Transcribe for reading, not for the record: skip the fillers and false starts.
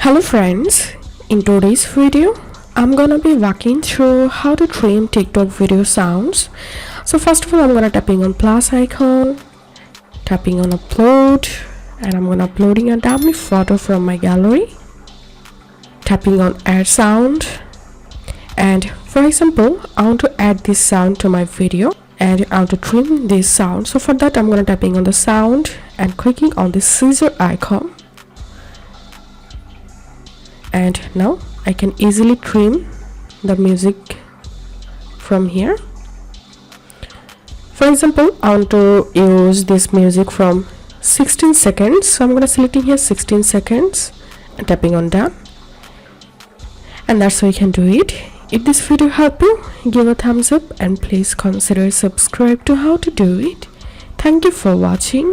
Hello friends, in today's video I'm gonna be walking through how to trim TikTok video sounds. So first of all, I'm gonna tapping on plus icon, tapping on upload, and I'm gonna uploading a dummy photo from my gallery, tapping on add sound, and for example I want to add this sound to my video and I want to trim this sound. So for that I'm gonna tapping on the sound and clicking on the scissor icon. And now I can easily trim the music from here. For example, I want to use this music from 16 seconds, so I'm going to selecting here 16 seconds and tapping on done, and that's how you can do it. If this video helped you, give a thumbs up and please consider subscribe to how to do it. Thank you for watching.